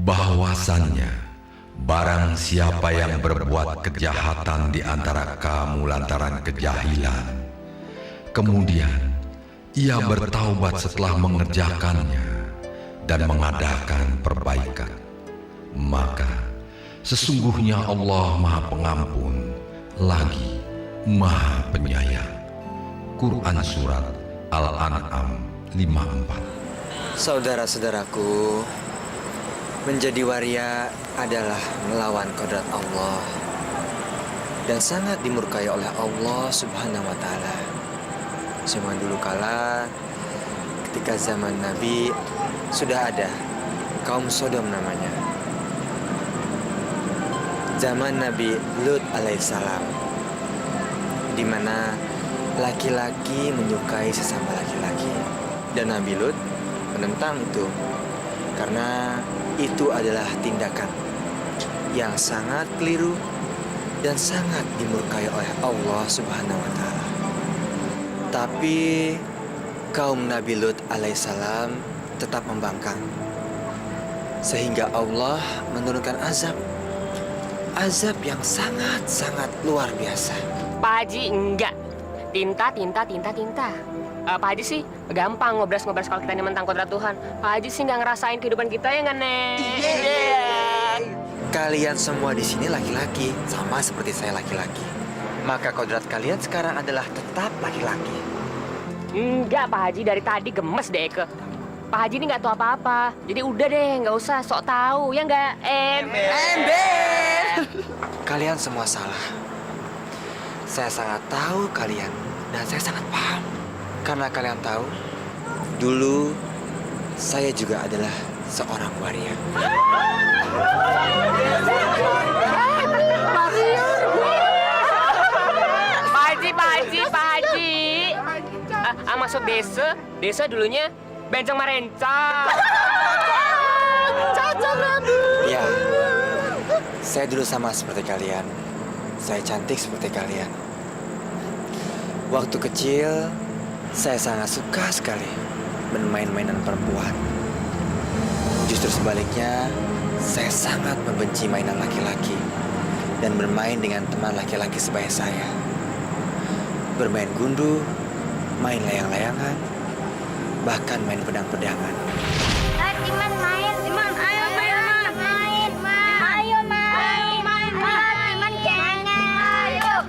bahwasannya barang siapa yang berbuat kejahatan di antara kamu lantaran kejahilan, kemudian ia bertaubat setelah mengerjakannya dan mengadakan perbaikan, maka sesungguhnya Allah Maha Pengampun lagi Maha Penyayang. Quran Surat Al-An'am 54. Saudara-saudaraku, menjadi waria adalah melawan kodrat Allah dan sangat dimurkai oleh Allah Subhanahu wa Ta'ala. Zaman dulu kala, ketika zaman Nabi, sudah ada kaum Sodom namanya. Zaman Nabi Lut alaihissalam, di mana laki-laki menyukai sesama laki-laki, dan Nabi Lut menentang itu karena itu adalah tindakan yang sangat keliru dan sangat dimurkai oleh Allah Subhanahu wa Ta'ala. Tapi kaum Nabi Lut alaihissalam tetap membangkang, sehingga Allah menurunkan azab yang sangat luar biasa. Pak Haji enggak. Tinta. Pak Haji sih gampang ngobras-ngobras kalau kita ini mentang kodrat Tuhan. Pak Haji sih nggak ngerasain kehidupan kita ya nggak, Nek? Iya. Kalian semua di sini laki-laki, sama seperti saya laki-laki. Maka kodrat kalian sekarang adalah tetap laki-laki. Enggak, Pak Haji, dari tadi gemes deh ke. Pak Haji ini nggak tahu apa-apa. Jadi udah deh, nggak usah sok tahu, ya nggak? Ember. Kalian semua salah. Saya sangat tahu kalian dan saya sangat paham. Karena kalian tahu, dulu saya juga adalah seorang waria. Pak Haji. Masuk desa dulunya Bencong Marencong. Ya, saya dulu sama seperti kalian. Saya cantik seperti kalian. Waktu kecil, saya sangat suka sekali bermain mainan perempuan. Justru sebaliknya, saya sangat membenci mainan laki-laki dan bermain dengan teman laki-laki sebaya saya. Bermain gundu, main layang-layangan, bahkan main pedang-pedangan. Diman main, Diman ayo main, ayo main, Diman jangan, ayo.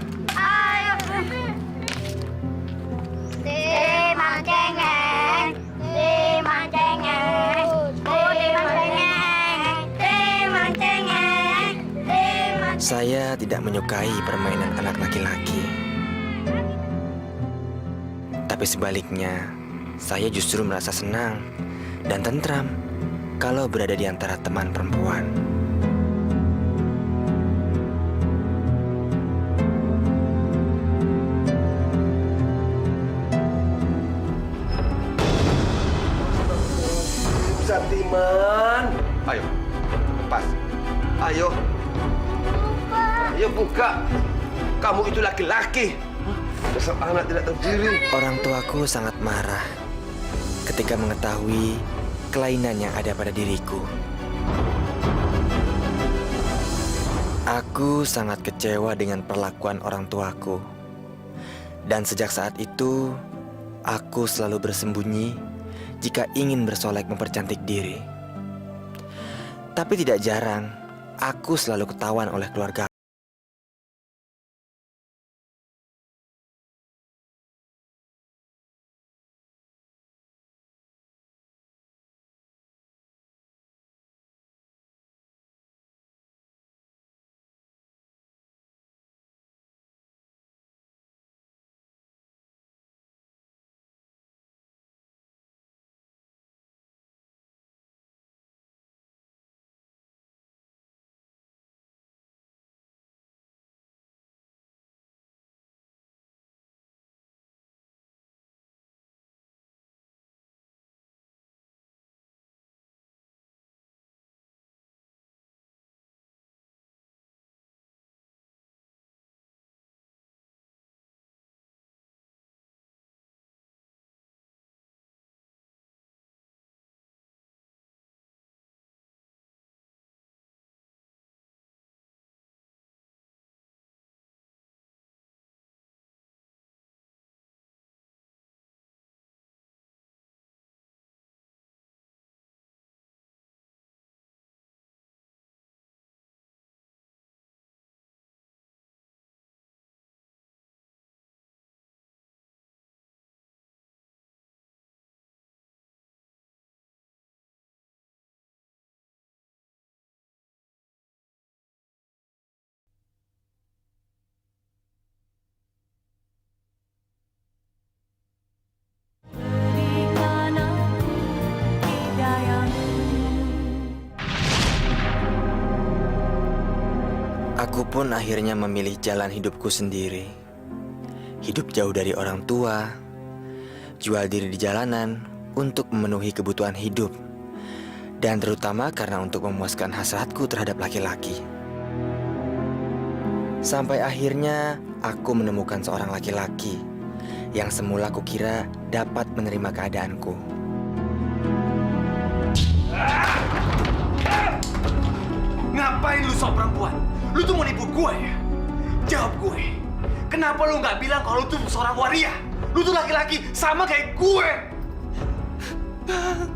Diman jangan, Diman jangan, Diman jangan. Saya tidak menyukai permainan anak laki-laki. Tapi sebaliknya, saya justru merasa senang dan tentram kalau berada di antara teman perempuan. Santiman, ayo, lepas, ayo, ayo buka. Kamu itu laki-laki. Dasar anak tidak tahu diri. Orang tuaku sangat marah ketika mengetahui kelainan yang ada pada diriku. Aku sangat kecewa dengan perlakuan orang tuaku. Dan sejak saat itu, aku selalu bersembunyi jika ingin bersolek mempercantik diri. Tapi tidak jarang, aku selalu ketahuan oleh keluarga. Aku pun akhirnya memilih jalan hidupku sendiri. Hidup jauh dari orang tua, jual diri di jalanan untuk memenuhi kebutuhan hidup, dan terutama karena untuk memuaskan hasratku terhadap laki-laki. Sampai akhirnya aku menemukan seorang laki-laki yang semula kukira dapat menerima keadaanku. Ngapain lu sok perempuan? Lu tuh mau nipu gue ya? Jawab gue. Kenapa lu nggak bilang kalau lu tuh seorang waria? Lu tuh laki-laki sama kayak gue. Bang,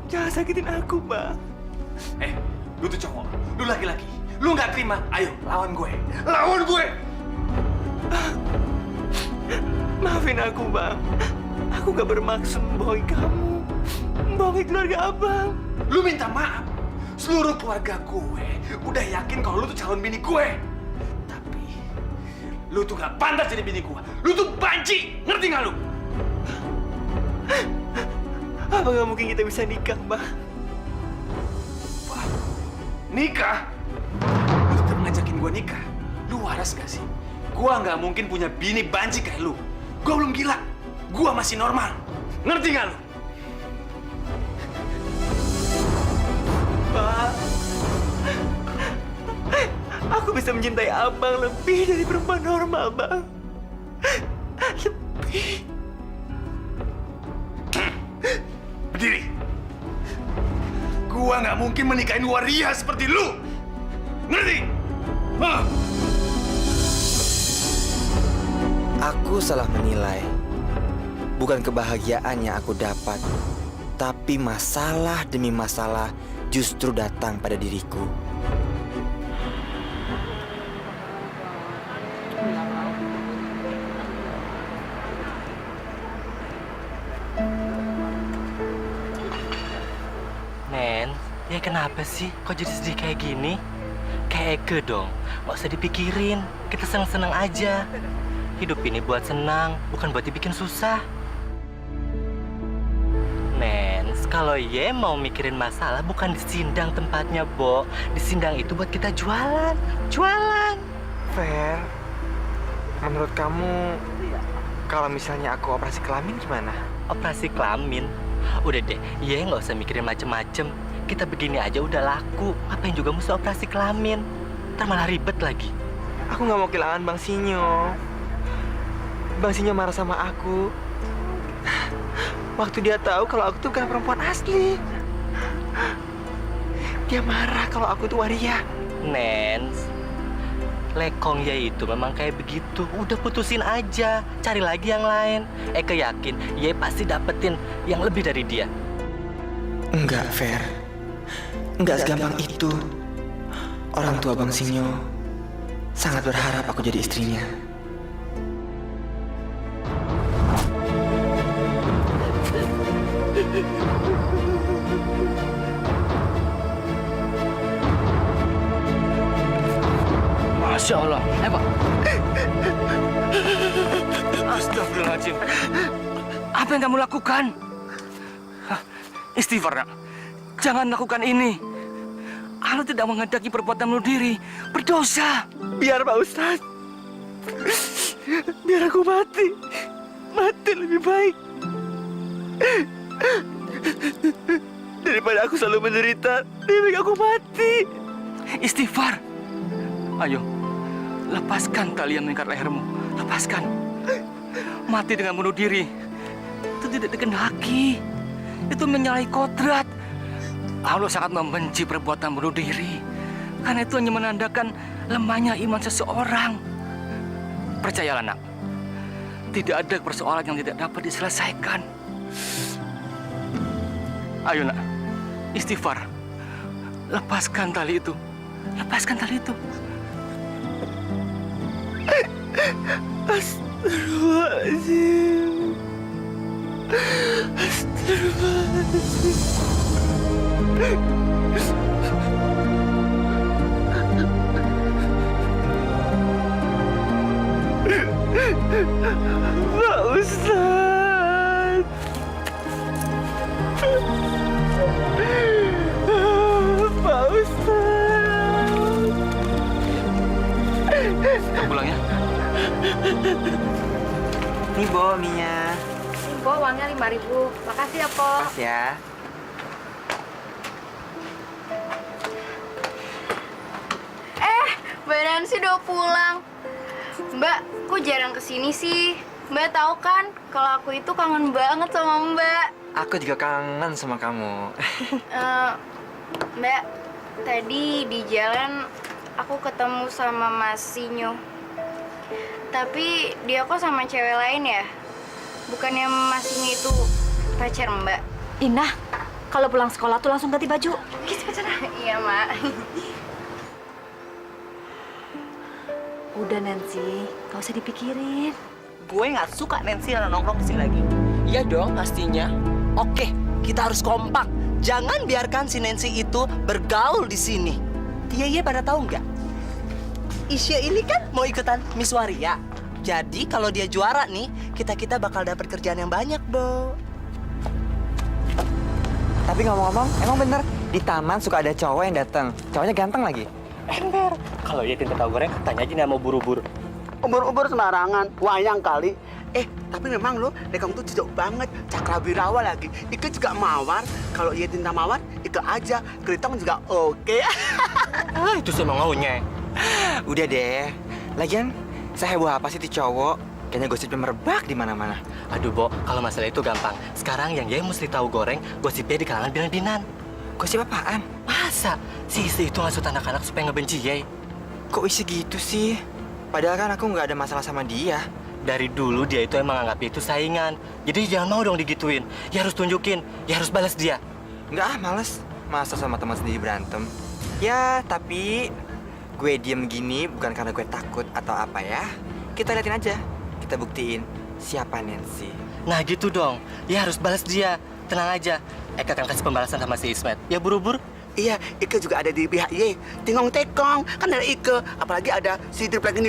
jangan sakitin aku, Bang. Lu tuh cowok. Lu laki-laki. Lu nggak terima? Ayo, lawan gue. Lawan gue! Maafin aku, Bang. Aku gak bermaksud membohongi kamu, membohongi keluarga Abang. Lu minta maaf. Seluruh keluarga gue udah yakin kalau lu tuh calon bini gue. Tapi lu tuh gak pantas jadi bini gue. Lu tuh banci, ngerti gak lu? Apa gak mungkin kita bisa nikah, Bang? Wah, nikah? Lu tetap ngajakin gue nikah? Lu waras gak sih? Gua nggak mungkin punya bini banci kayak lu. Gua belum gila. Gua masih normal. Ngerti nggak lu? Pak, aku bisa mencintai Abang lebih dari perempuan normal, Bang. Lebih. Berdiri. Gua nggak mungkin menikahin waria seperti lu. Ngerti? Hah? Aku salah menilai. Bukan kebahagiaan yang aku dapat, tapi masalah demi masalah justru datang pada diriku. Nen, ya kenapa sih? Kok jadi sedih kayak gini? Kayak Eke dong, nggak usah dipikirin. Kita senang-senang aja. Hidup ini buat senang, bukan buat dibikin susah. Nens, kalau Ye mau mikirin masalah, bukan di sindang tempatnya, Bo. Di sindang itu buat kita jualan. Jualan. Fer, menurut kamu kalau misalnya aku operasi kelamin gimana? Operasi kelamin? Udah deh, Ye nggak usah mikirin macem-macem. Kita begini aja udah laku. Ngapain juga mesti operasi kelamin? Ntar malah ribet lagi. Aku nggak mau kehilangan Bang Sinyo. Bang Sinyo marah sama aku. Waktu dia tahu kalau aku tuh bukan perempuan asli. Dia marah kalau aku tuh waria. Nens, lekong ya itu memang kayak begitu. Udah putusin aja, cari lagi yang lain. Eke yakin Ye pasti dapetin yang lebih dari dia. Enggak, Fer. Enggak segampang itu. Orang tua Bang Sinyo sangat berharap aku jadi istrinya. Masya Allah. Pak. Astagfirullahaladzim. Apa yang kamu lakukan? Istighfar, nak. Jangan lakukan ini. Kalau tidak menghendaki perbuatan bunuh diri, berdosa. Biar Pak Ustadz. Biar aku mati. Mati lebih baik. Daripada aku selalu menderita, lebih baik aku mati. Istighfar. Ayo, lepaskan tali yang mengikat lehermu. Lepaskan. Mati dengan bunuh diri itu tidak dikehendaki. Itu menyalahi kodrat. Allah sangat membenci perbuatan bunuh diri. Karena itu hanya menandakan lemahnya iman seseorang. Percayalah, nak. Tidak ada persoalan yang tidak dapat diselesaikan. Ayo, nak. Istighfar. Lepaskan tali itu. Lepaskan tali itu. Astagfirullahaladzim. Pak Ustadz. Pak Ustadz. Kita pulang ya. Nih, Bo, mie-nya. Po, uangnya 5.000. Makasih ya, Po. Pas ya. Mbak Nancy udah pulang. Mbak, kok jarang kesini sih? Mbak tahu kan kalau aku itu kangen banget sama Mbak. Aku juga kangen sama kamu. Mbak, tadi di jalan aku ketemu sama Mas Sinyo. Tapi dia kok sama cewek lain ya? Bukannya Mas Sinyo itu pacar Mbak? Indah, kalau pulang sekolah tuh langsung ganti baju. Iya, Mak. Udah Nancy, gak usah dipikirin. Gue nggak suka Nancy nongkrong di sini lagi. Iya dong, pastinya. Oke, kita harus kompak. Jangan biarkan si Nancy itu bergaul di sini. Iya, pada tahu nggak? Isya ini kan mau ikutan Miss Waria. Jadi kalau dia juara nih, kita bakal dapat kerjaan yang banyak, Bo. Tapi ngomong-ngomong, emang bener di taman suka ada cowok yang datang. Cowoknya ganteng lagi. Ember. Kalau dia tinta tahu goreng, tanya aja nama buru-buru. Ubur-ubur sembarangan, wayang kali. Tapi memang lo, dekong tuh jauh banget, cakrawirawa lagi. Ike juga mawar, kalau ia tinta mawar, Ike aja. Kelitong juga oke. Itu sih emang maunya. Udah deh. Lagian, seheboh apa sih tuh cowok? Kayaknya gosipnya merebak di mana-mana. Aduh, Bo, kalau masalah itu gampang. Sekarang yang dia mesti tahu goreng, gosipnya di kalangan binan-binan. Gosip apaan? Masa? Si istri itu ngasut anak-anak supaya ngebenci Ye? Kok isi gitu sih? Padahal kan aku nggak ada masalah sama dia. Dari dulu dia itu emang anggap itu saingan. Jadi jangan mau dong digituin. Ya harus tunjukin, ya harus balas dia. Nggak males. Masa sama teman sendiri berantem? Ya, tapi gue diem gini bukan karena gue takut atau apa ya. Kita liatin aja. Kita buktiin siapa Nancy. Nah gitu dong, ya harus balas dia. Tenang aja, Eka akan kasih pembalasan sama si Ismet. Ya buru-buru. Iya, Ike juga ada di pihak Ye. Tingong-tekong, kan ada Ike. Apalagi ada si triplek ini.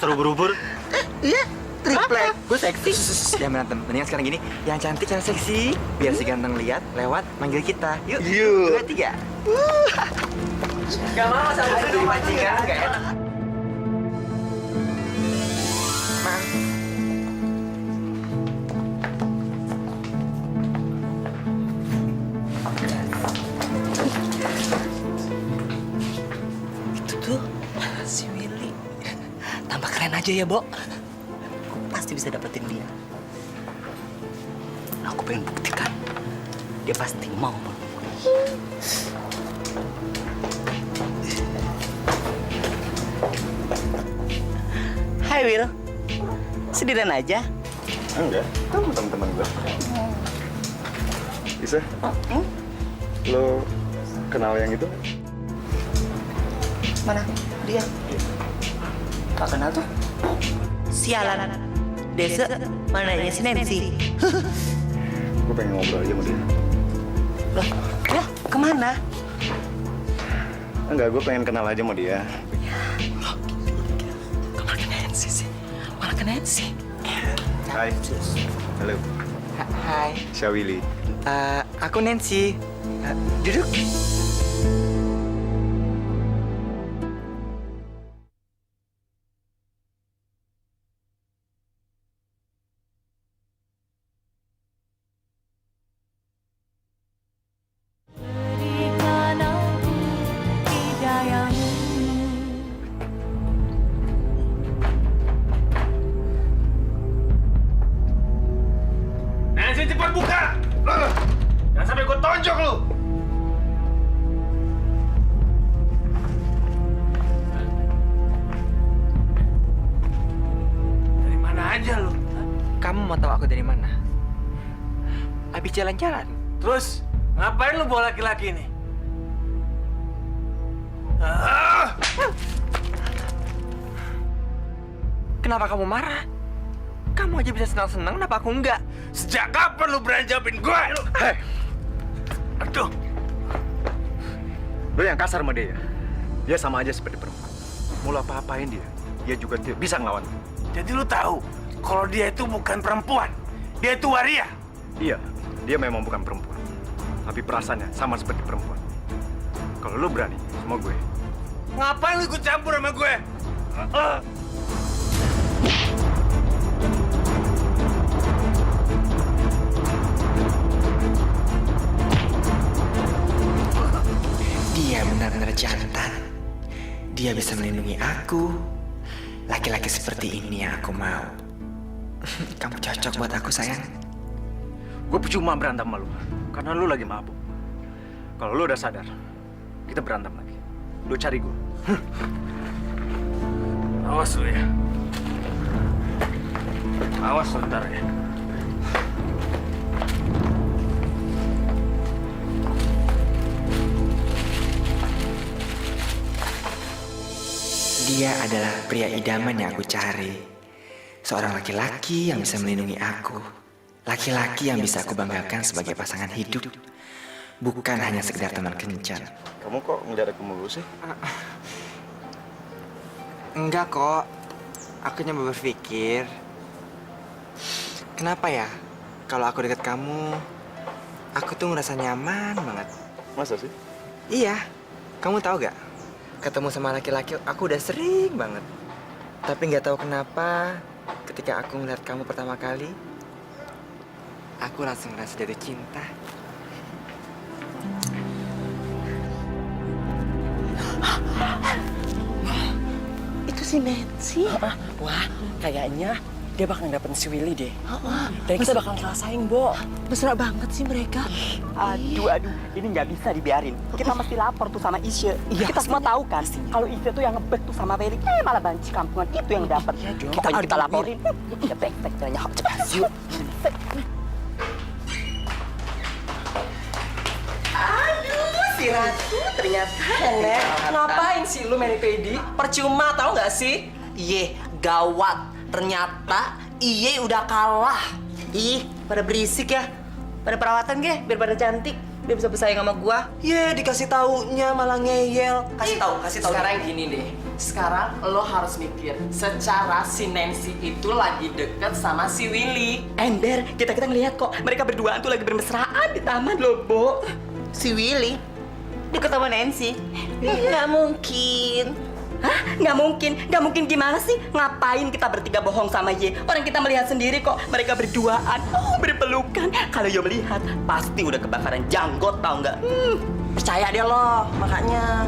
Seru buru-buru. Iya, triplek. Gue seksi. Jangan berantem. Mendingan sekarang gini, yang cantik, yang seksi. Biar si ganteng lihat, lewat, manggil kita. Yuk, Yuk. 2, 3. Gak mau sama itu pancingan, gak enak. Mang. Itu tuh si Willy. Tambah keren aja ya, Bo. Aku pasti bisa dapetin dia. Aku pengen buktikan. Dia pasti mau. Hai, Will. Sendirian aja? Enggak, kamu teman-teman gue. Bisa? Lo kenal yang itu? Mana? Dia? Gak kenal tuh? Sialan. Desa, mananya si Nancy. Gue pengen ngobrol aja sama dia. Loh, ya kemana? Enggak, gue pengen kenal aja sama dia. Kemana ke Nancy sih? Malah ke Nancy. Hai. Halo. Hai. Syawili. Aku Nancy. Duduk. Nancy, cepat buka! Jangan sampai gue tonjok lu! Dari mana aja lu? Kamu mau tahu aku dari mana? Habis jalan-jalan. Terus, ngapain lu bawa laki-laki ini? Ah! Kenapa kamu marah? Kamu aja bisa senang-senang, kenapa aku enggak? Sejak kapan lu berani jawabin gue? Hei! Aduh! Lo yang kasar sama dia ya? Dia sama aja seperti perempuan. Mau lo apa-apain dia juga tidak bisa ngelawan. Jadi lu tahu kalau dia itu bukan perempuan, dia itu waria. Iya, dia memang bukan perempuan. Tapi perasaannya sama seperti perempuan. Kalau lo berani sama gue, Ngapain lu ikut campur sama gue? Dia benar-benar jantan. Dia bisa melindungi aku. Laki-laki seperti ini yang aku mau. Kamu cocok buat aku, sayang. Gue percuma berantem sama lu, karena lu lagi mabuk. Kalau lu udah sadar, kita berantem lagi. Lu cari gue. Awas lu ya. Awas lu ntar ya. Dia adalah pria idaman yang aku cari. Seorang laki-laki yang bisa melindungi aku. Laki-laki yang bisa aku banggakan sebagai pasangan hidup. Bukan hanya sekedar teman kencan. Kamu kok ngeliat aku mulu sih? Enggak kok. Aku nyoba berpikir. Kenapa ya? Kalau aku dekat kamu, aku tuh ngerasa nyaman banget. Masa sih? Iya. Kamu tahu gak? Ketemu sama laki-laki aku udah sering banget. Tapi nggak tahu kenapa ketika aku melihat kamu pertama kali, aku langsung ngerasa jatuh cinta. Itu si Nancy. Wah, kayaknya dia bakal dapet si Willy deh. Dan kita bakal ngerasain, Bo. Mesra banget sih mereka. Aduh, ini nggak bisa dibiarin. Kita mesti lapor tuh sama Isya. Kita semua tahu kan, kalau Isya tuh yang ngebet tuh sama Willy, malah banci kampungan itu yang dapat. Pokoknya kita laporin. Ya, tek banyak cepat. Yuk. Aduh, si Ratu ternyata. Nek, ngapain sih lu main pedi? Percuma tau nggak sih? Iye, gawat. Ternyata Iye udah kalah. Ih, pada berisik ya. Pada perawatan ge, biar pada cantik. Biar bisa bersaing sama gua. Ye, dikasih taunya malah ngeyel. Kasih tahu. Sekarang gini deh. Sekarang lo harus mikir. Secara si Nancy itu lagi deket sama si Willy. Ember, kita ngeliat kok. Mereka berduaan tuh lagi bermesraan di taman loh, Bo. Si Willy deket sama Nancy. Nggak mungkin. Hah? Nggak mungkin gimana sih? Ngapain kita bertiga bohong sama Ye? Orang kita melihat sendiri kok mereka berduaan, berpelukan. Kalau Ye melihat, pasti udah kebakaran janggot tau nggak? Percaya deh lo, makanya.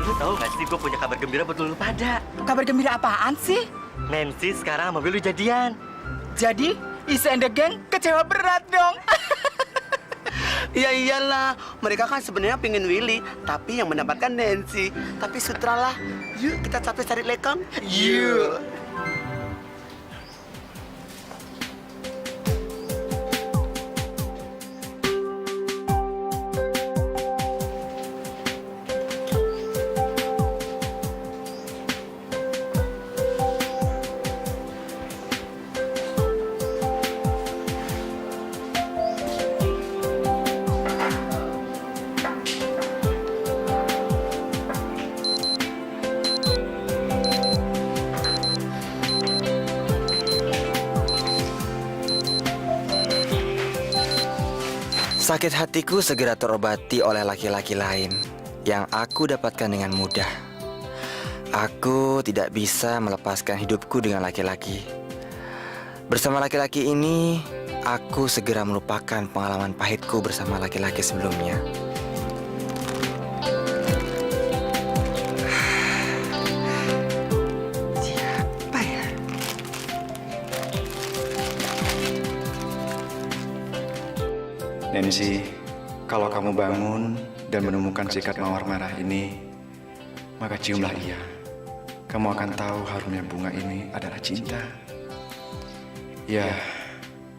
Lu tahu nggak sih gue punya kabar gembira buat lu pada? Kabar gembira apaan sih? Nancy sekarang sama Willy jadian. Jadi, Isa and the Gang kecewa berat dong. Ya iyalah, mereka kan sebenarnya pengen Willy, tapi yang mendapatkan Nancy. Tapi sutralah, yuk kita capek cari lekang. Yuk. Sakit hatiku segera terobati oleh laki-laki lain yang aku dapatkan dengan mudah. Aku tidak bisa melepaskan hidupku dengan laki-laki. Bersama laki-laki ini, aku segera melupakan pengalaman pahitku bersama laki-laki sebelumnya. Siapa ya? Nancy, kalau kamu bangun dan menemukan sikat mawar merah ini, maka ciumlah ia. Kamu akan tahu harumnya bunga ini adalah cinta. Ya,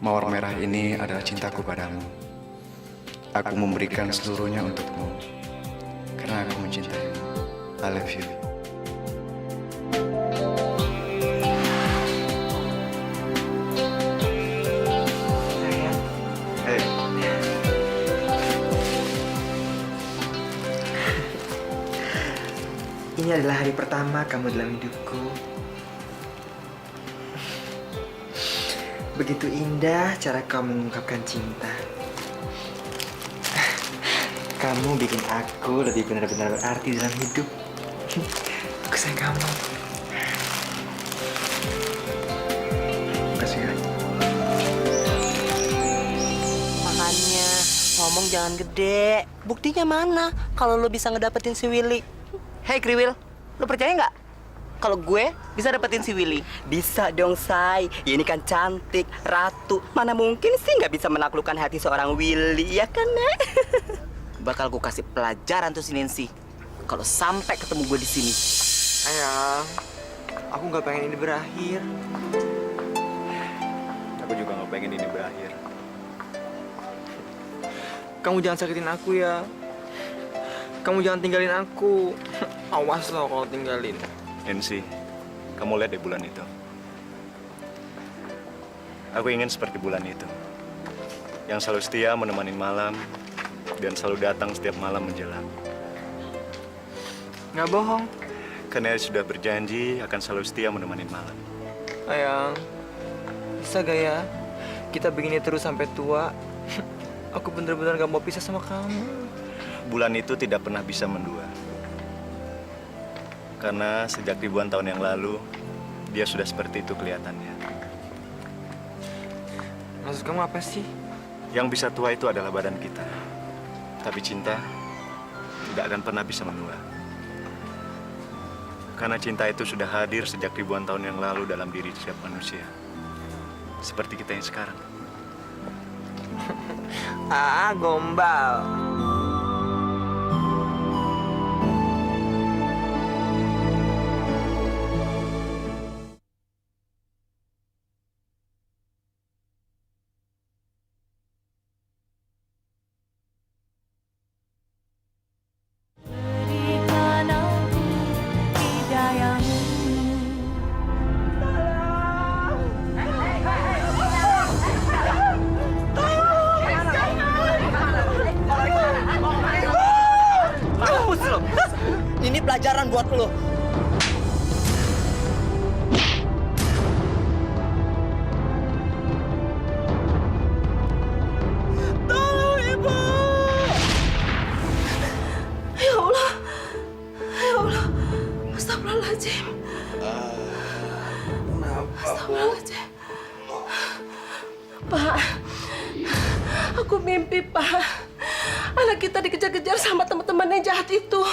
mawar merah ini adalah cintaku padamu. Aku memberikan seluruhnya untukmu, karena aku mencintaimu. I love you. Ini adalah hari pertama kamu dalam hidupku. Begitu indah cara kamu mengungkapkan cinta. Kamu bikin aku lebih benar-benar berarti dalam hidup. Aku sayang kamu. Kasih ya. Makanya ngomong jangan gede. Buktinya mana kalau lo bisa ngedapetin si Willy? Hei Kriwil, lo percaya nggak? Kalau gue bisa dapetin si Willy? Bisa dong, Say. Ya, ini kan cantik, ratu. Mana mungkin sih nggak bisa menaklukkan hati seorang Willy, ya kan, Nek? Bakal gue kasih pelajaran tuh si Nancy. Kalau sampai ketemu gue di sini. Sayang, aku nggak pengen ini berakhir. Aku juga nggak pengen ini berakhir. Kamu jangan sakitin aku ya. Kamu jangan tinggalin aku. Awas loh kalau tinggalin. Nancy, kamu lihat deh bulan itu. Aku ingin seperti bulan itu. Yang selalu setia menemani malam dan selalu datang setiap malam menjelang. Nggak bohong. Karena dia sudah berjanji akan selalu setia menemani malam. Sayang, bisa gak ya? Kita begini terus sampai tua. Aku bener-bener gak mau pisah sama kamu. Bulan itu tidak pernah bisa mendua. Karena sejak ribuan tahun yang lalu, dia sudah seperti itu kelihatannya. Maksud kamu apa sih? Yang bisa tua itu adalah badan kita. Tapi cinta tidak akan pernah bisa menua. Karena cinta itu sudah hadir sejak ribuan tahun yang lalu dalam diri setiap manusia. Seperti kita yang sekarang. Gombal. Ini pelajaran buat lo. Tolong, Ibu! Ya Allah. Ya Allah. Astagfirullahaladzim. Astagfirullahaladzim. Pak, aku mimpi, Pak. Anak kita dikejar-kejar sama teman-teman yang jahat itu.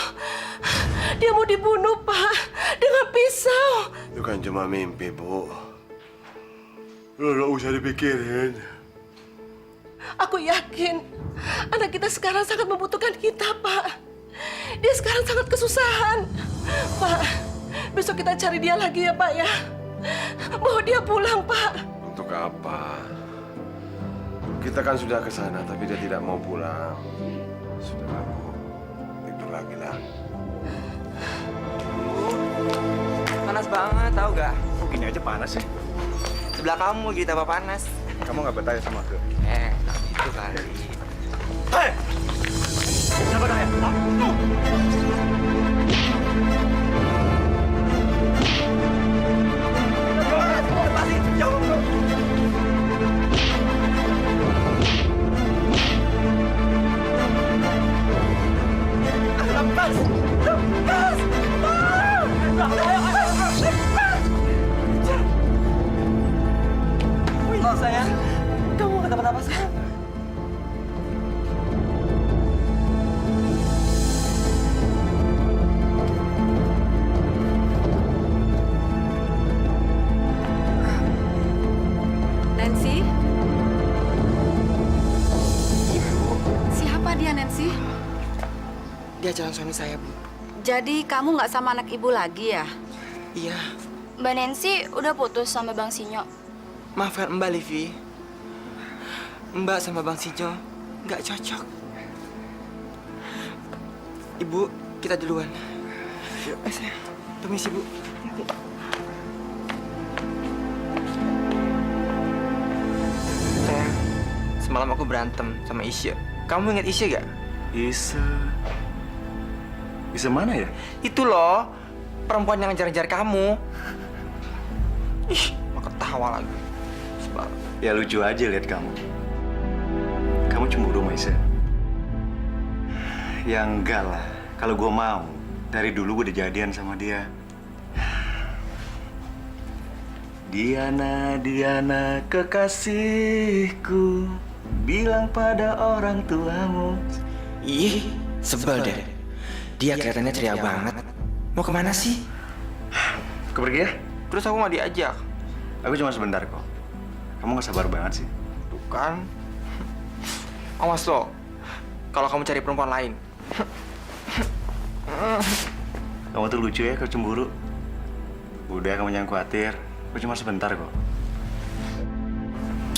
Dia mau dibunuh, Pak, dengan pisau. Itu kan cuma mimpi, Bu. Lu nggak usah dipikirin. Aku yakin anak kita sekarang sangat membutuhkan kita, Pak. Dia sekarang sangat kesusahan. Pak, besok kita cari dia lagi ya, Pak ya. Bawa dia pulang, Pak. Untuk apa? Kita kan sudah ke sana, tapi dia tidak mau pulang. Sudah, Bu. Tidur lagi lah. Panas banget, tahu gak? Kok gini aja panas sih? Sebelah kamu jadi tambah panas. Kamu nggak bertanya sama aku? Itu kali. Hei! Siapa dah ya? Sayang, kamu nggak dapat apa sayang? Nancy? Siapa dia, Nancy? Dia calon suami saya, Bu. Jadi kamu nggak sama anak ibu lagi ya? Iya. Mbak Nancy udah putus sama Bang Sinyo. Maafkan Mbak Livi. Mbak sama Bang Sijo nggak cocok. Ibu, kita duluan. Sayang, permisi, Bu. Sayang, semalam aku berantem sama Isya. Kamu ingat Isya gak? Isa mana ya? Itu loh, perempuan yang ngejar-ngejar kamu. Ih, mau ketawa lagi. Sebar. Ya lucu aja lihat kamu. Kamu cemburu sama Isa. Ya enggak lah. Kalau gue mau, dari dulu gue udah jadian sama dia. Diana, Diana, kekasihku, bilang pada orang tuamu. Ih, sebel deh. Dia kelihatannya ceria banget. Mau kemana sih? Aku pergi ya? Terus aku nggak diajak. Aku cuma sebentar kok. Kamu gak sabar banget sih. Tuh kan. Awas lo, kalau kamu cari perempuan lain. Kamu tuh lucu ya, kau cemburu. Udah, kamu jangan khawatir. Aku cuma sebentar kok.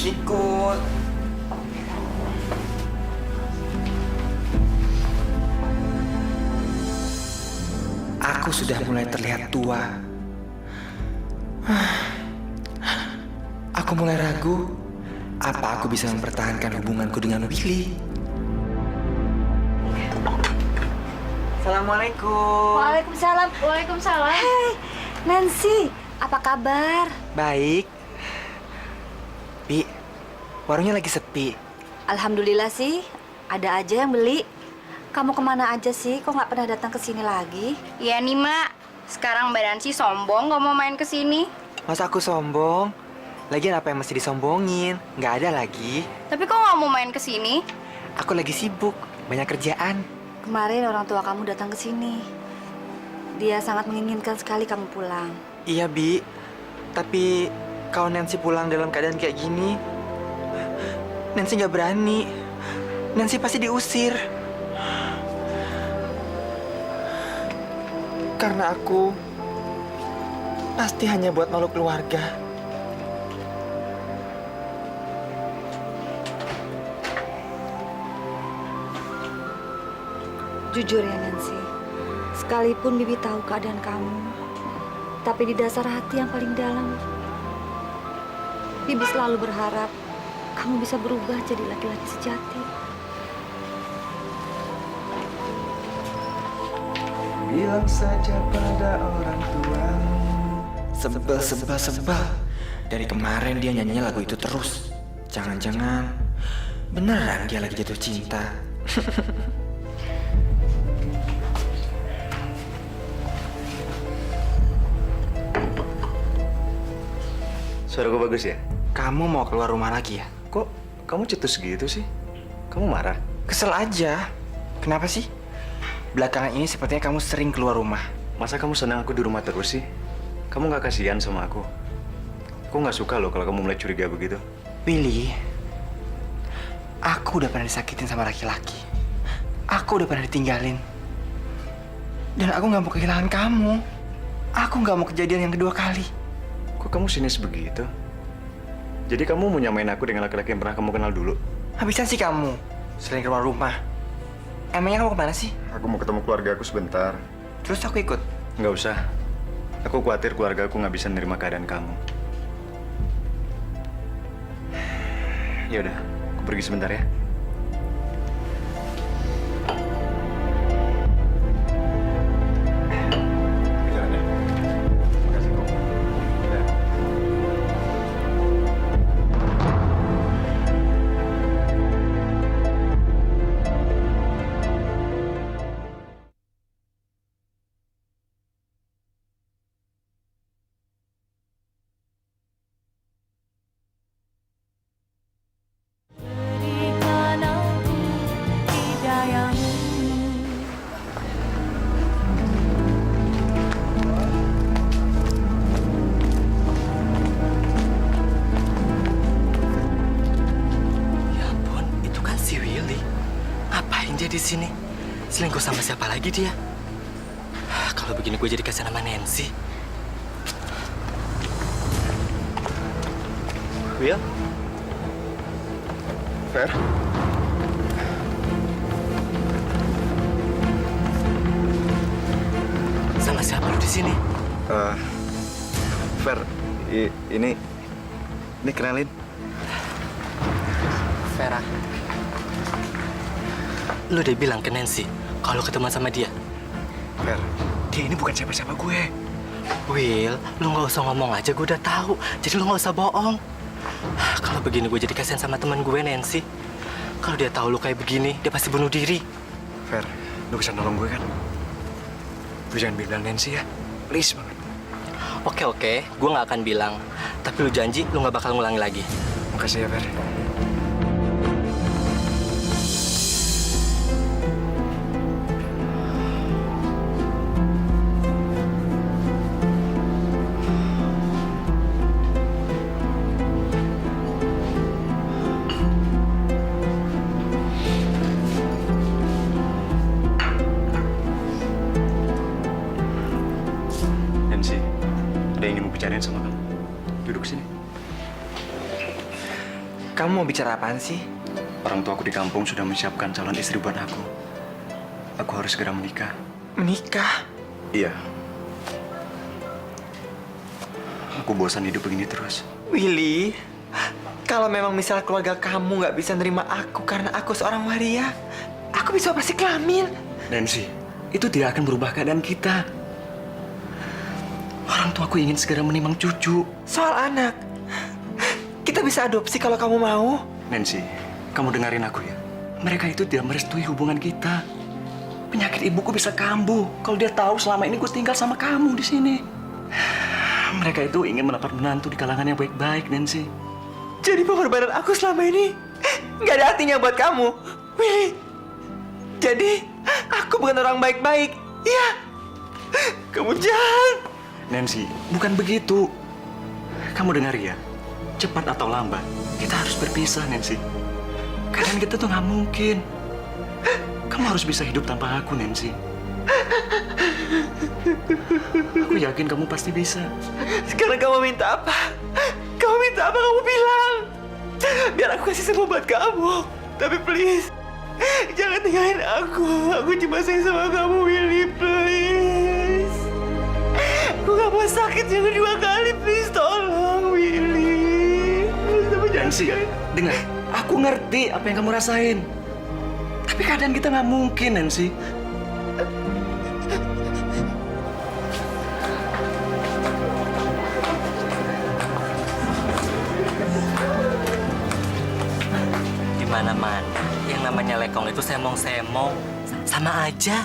Ikut. Aku sudah mulai terlihat tua. Aku mulai ragu, apa aku bisa mempertahankan hubunganku dengan Willy? Assalamualaikum. Waalaikumsalam. Waalaikumsalam. Hei, Nancy, apa kabar? Baik. Bi, warungnya lagi sepi. Alhamdulillah sih, ada aja yang beli. Kamu kemana aja sih? Kok nggak pernah datang ke sini lagi? Iya nih, Mak. Sekarang badan si sombong gak mau main ke sini. Masa aku sombong? Lagian apa yang mesti disombongin? Nggak ada lagi. Tapi kok gak mau main ke sini? Aku lagi sibuk, banyak kerjaan. Kemarin orang tua kamu datang ke sini. Dia sangat menginginkan sekali kamu pulang. Iya, Bi. Tapi kalau Nancy pulang dalam keadaan kayak gini, Nancy nggak berani. Nancy pasti diusir. Karena aku pasti hanya buat malu keluarga. Jujur ya Nancy, sekalipun Bibi tahu keadaan kamu, tapi di dasar hati yang paling dalam, Bibi selalu berharap kamu bisa berubah jadi laki-laki sejati. Bilang saja pada orang tuamu. Sebel. Dari kemarin dia nyanyinya lagu itu terus. Jangan-jangan beneran dia lagi jatuh cinta. Suaraku bagus ya? Kamu mau keluar rumah lagi ya? Kok kamu cetus gitu sih? Kamu marah? Kesel aja. Kenapa sih? Belakangan ini sepertinya kamu sering keluar rumah. Masa kamu senang aku di rumah terus sih? Kamu gak kasihan sama aku? Aku gak suka loh kalau kamu mulai curiga begitu. Willy, aku udah pernah disakitin sama laki-laki. Aku udah pernah ditinggalin. Dan aku gak mau kehilangan kamu. Aku gak mau kejadian yang kedua kali. Kok kamu sinis begitu? Jadi kamu mau nyamain aku dengan laki-laki yang pernah kamu kenal dulu? Habisan sih kamu, sering keluar rumah. Emangnya kamu kemana sih? Aku mau ketemu keluarga aku sebentar. Terus aku ikut? Nggak usah. Aku khawatir keluarga aku nggak bisa nerima keadaan kamu. Ya udah, aku pergi sebentar ya. Di sini selingkuh sama siapa lagi dia? Kalau begini gue jadi kasihan sama Nancy. Will? Fer? Sama siapa lu di sini? Fer, ini kenalin. Vera. Lu udah bilang ke Nancy kalau ketemu sama dia? Fer, dia ini bukan siapa-siapa gue. Will, lu nggak usah ngomong aja, gue udah tahu. Jadi lu nggak usah bohong. Kalau begini gue jadi kasihan sama teman gue Nancy. Kalau dia tahu lu kayak begini, dia pasti bunuh diri. Fer, Lu bisa nolong gue kan? Lu jangan bilang Nancy ya. Please banget. Oke, gue nggak akan bilang. Tapi lu janji lu nggak bakal ngulangi lagi. Makasih ya, Fer. Nancy, ada yang ingin mau bicarain sama kamu. Duduk sini. Kamu mau bicara apaan sih? Orang tua aku di kampung sudah menyiapkan calon istri buat aku. Aku harus segera menikah. Menikah? Iya. Aku bosan hidup begini terus. Willy, kalau memang misal keluarga kamu nggak bisa nerima aku karena aku seorang waria, aku bisa operasi kelamin. Nancy, itu tidak akan berubah keadaan kita. Orang tuaku ingin segera menimang cucu. Soal anak, kita bisa adopsi kalau kamu mau. Nancy, kamu dengerin aku ya. Mereka itu tidak merestui hubungan kita. Penyakit ibuku bisa kambuh kalau dia tahu selama ini gue tinggal sama kamu di sini. Mereka itu ingin mendapat menantu di kalangan yang baik-baik, Nancy. Jadi pengorbanan aku selama ini nggak ada artinya buat kamu, Willy. Jadi aku bukan orang baik-baik, iya? Kamu jahat. Nancy, bukan begitu. Kamu dengar ya, cepat atau lambat, kita harus berpisah, Nancy. Keadaan kita tuh nggak mungkin. Kamu harus bisa hidup tanpa aku, Nancy. Aku yakin kamu pasti bisa. Sekarang kamu minta apa? Kamu minta apa? Kamu bilang. Biar aku kasih semua buat kamu. Tapi please, jangan tinggalin aku. Aku cuma sayang sama kamu, Willy. Please. Aku gak mau sakit yang kedua kali. Please, tolong, Willy. Please, Nancy, dengar. Aku ngerti apa yang kamu rasain. Tapi keadaan kita nggak mungkin, Nancy. Dimana-mana yang namanya lekong itu semong-semong. Sama aja.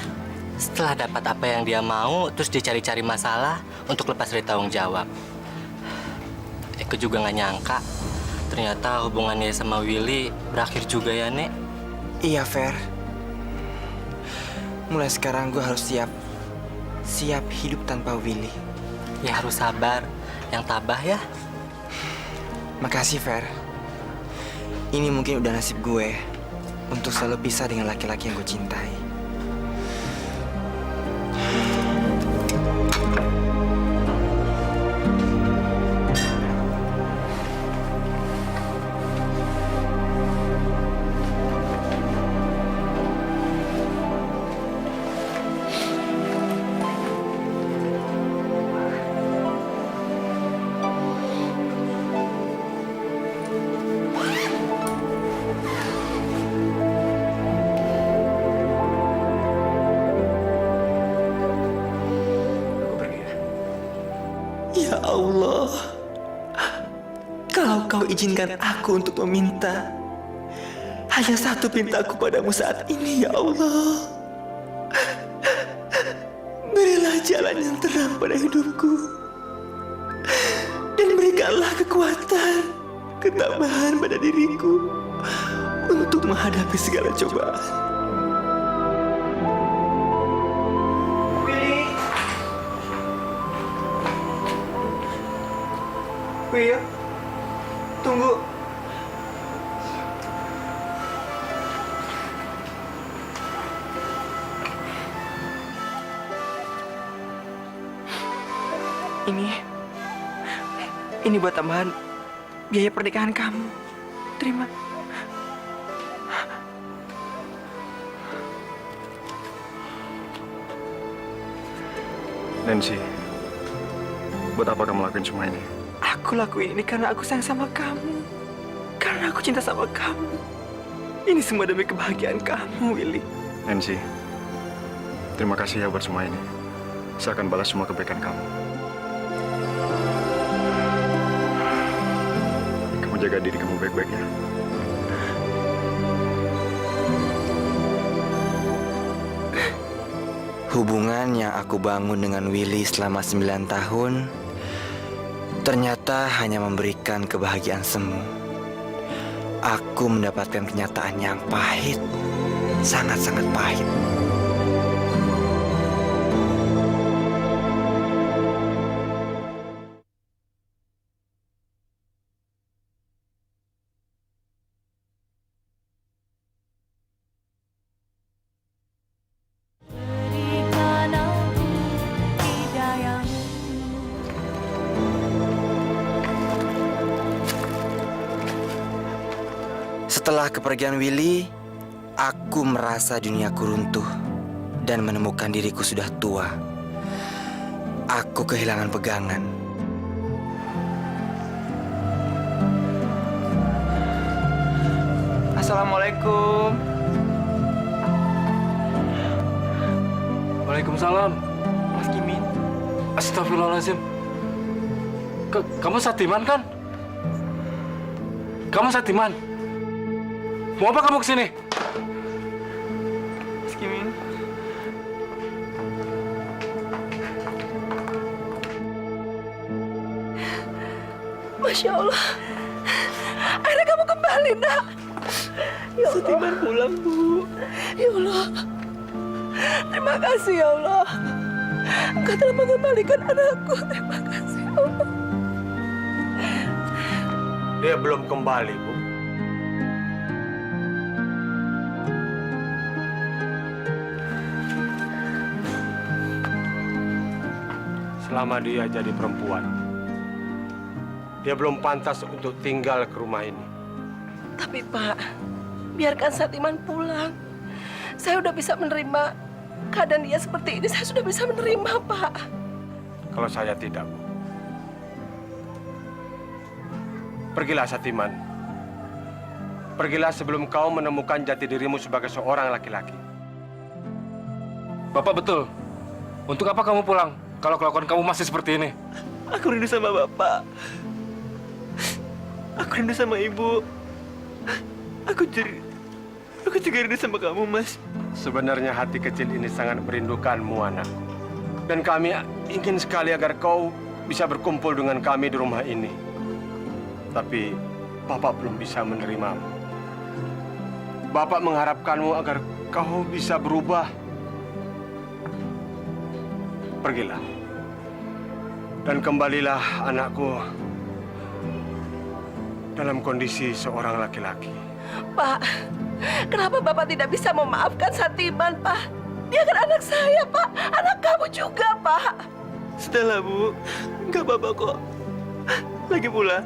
Setelah dapat apa yang dia mau, terus dia cari-cari masalah untuk lepas dari tanggung jawab. Aku juga nggak nyangka. Ternyata hubungannya sama Willy berakhir juga ya, Nek. Iya, Fer. Mulai sekarang gue harus siap hidup tanpa Willy. Ya harus sabar, yang tabah ya. Makasih, Fer. Ini mungkin udah nasib gue untuk selalu pisah dengan laki-laki yang gue cintai. Ya Allah, kalau kau izinkan aku untuk meminta, hanya satu pintaku padamu saat ini, ya Allah. Berilah jalan yang terang pada hidupku, dan berikanlah kekuatan, ketabahan pada diriku untuk menghadapi segala cobaan. Will, tunggu. Ini buat tambahan biaya pernikahan kamu. Terima. Nancy, buat apa kamu lakuin semua ini? Aku lakuin ini karena aku sayang sama kamu. Karena aku cinta sama kamu. Ini semua demi kebahagiaan kamu, Willy. Nancy, terima kasih ya buat semua ini. Saya akan balas semua kebaikan kamu. Kamu jaga diri kamu baik-baik ya. hubungan yang aku bangun dengan Willy selama 9 tahun ternyata hanya memberikan kebahagiaan semu. Aku mendapatkan kenyataan yang pahit, sangat-sangat pahit. Setelah kepergian Willy, aku merasa duniaku runtuh dan menemukan diriku sudah tua. Aku kehilangan pegangan. Assalamualaikum. Waalaikumsalam. Mas Kimin. Astagfirullahaladzim. Kamu Satiman kan? Kamu Satiman? Mau apa kamu kesini? Mas Kimin. Masya Allah. Akhirnya kamu kembali, nak. Ya Allah. Satiman pulang, Bu. Ya Allah. Terima kasih, ya Allah. Engkau telah mengembalikan anakku. Terima kasih, ya Allah. Dia belum kembali, Bu. Selama dia jadi perempuan, dia belum pantas untuk tinggal ke rumah ini. Tapi Pak, biarkan Satiman pulang. Saya udah bisa menerima keadaan dia seperti ini. Saya sudah bisa menerima, Pak. Kalau saya tidak, Bu. Pergilah, Satiman. Pergilah sebelum kau menemukan jati dirimu sebagai seorang laki-laki. Bapak betul. Untuk apa kamu pulang kalau kelakuan kamu masih seperti ini? Aku rindu sama Bapak. Aku rindu sama Ibu. Aku juga rindu sama kamu, Mas. Sebenarnya hati kecil ini sangat merindukanmu, anakku. Dan kami ingin sekali agar kau bisa berkumpul dengan kami di rumah ini. Tapi Bapak belum bisa menerimamu. Bapak mengharapkanmu agar kau bisa berubah. Pergilah. Dan kembalilah, anakku, dalam kondisi seorang laki-laki. Pak, kenapa Bapak tidak bisa memaafkan Satiman, Pak? Dia kan anak saya, Pak. Anak kamu juga, Pak. Sudahlah, Bu. Enggak apa-apa kok. Lagi pula,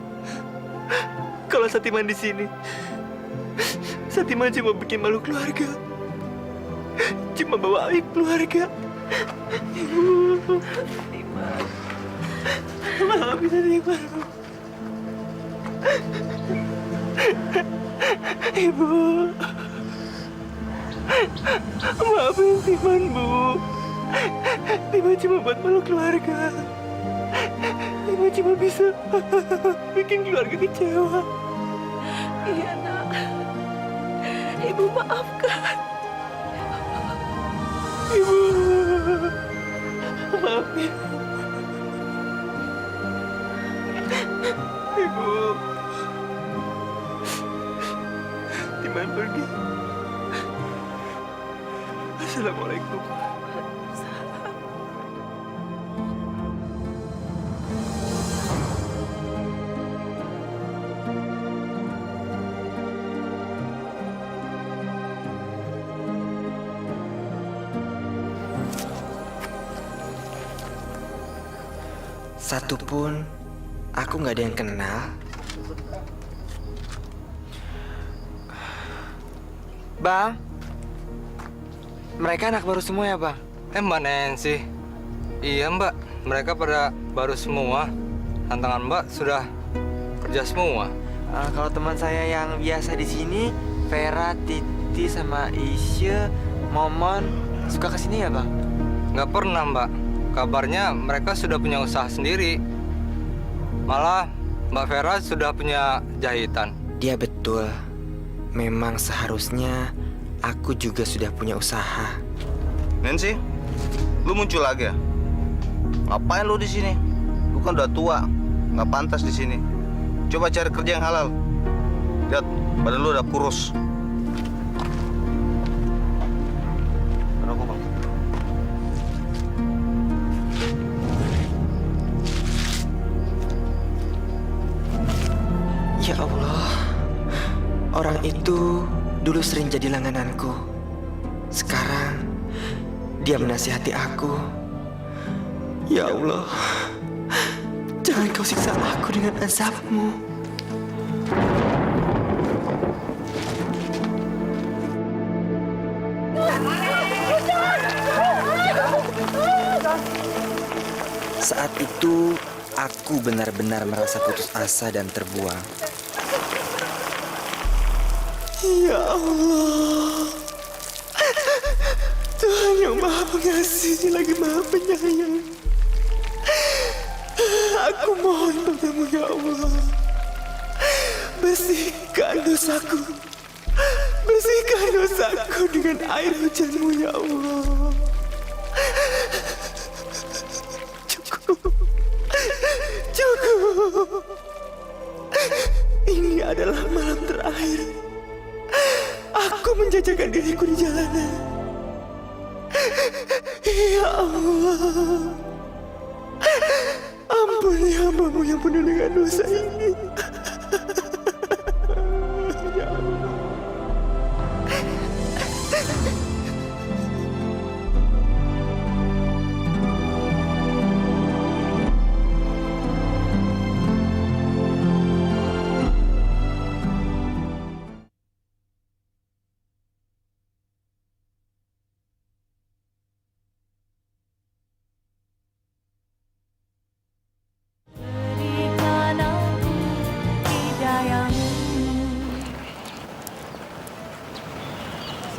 kalau Satiman di sini, Satiman cuma bikin malu keluarga. Cuma bawa aib keluarga. Ibu. Satiman. Maafin Satiman, Bu. Ibu. Maafin Satiman, Bu. Satiman cuma buat malu keluarga. Satiman cuma bisa bikin keluarga kecewa. Iya, nak. Ibu maafkan. Ibu. Maafin. Ibu. Satiman pergi. Assalamualaikum. Satupun aku nggak ada yang kenal. Bang, mereka anak baru semua ya, Bang? Mbak Nancy. Iya, Mbak. Mereka pada baru semua. Tantangan Mbak sudah kerja semua. Kalau teman saya yang biasa di sini, Vera, Titi, sama Isya, Momon, suka kesini ya, Bang? Nggak pernah, Mbak. Kabarnya mereka sudah punya usaha sendiri. Malah Mbak Vera sudah punya jahitan. Dia betul. Memang seharusnya aku juga sudah punya usaha. Nancy, lu muncul lagi ya? Ngapain lu di sini? Lu kan udah tua, nggak pantas di sini. Coba cari kerja yang halal. Lihat, badan lu udah kurus. Ya Allah, orang itu dulu sering jadi langgananku. Sekarang dia menasihati aku. Ya Allah, jangan kau siksa aku dengan azab-Mu. Saat itu aku benar-benar merasa putus asa dan terbuang. Ya Allah, Tuhan yang Maha Pengasih lagi Maha Penyayang. Aku mohon padamu ya Allah, bersihkan dosaku. Bersihkan dosaku dengan air hujan-Mu ya Allah. Cukup. Ini adalah malam terakhir aku menjajakan diriku di jalanan. Ya Allah, ampuni hamba-Mu yang penuh dengan dosa ini. Ya Allah.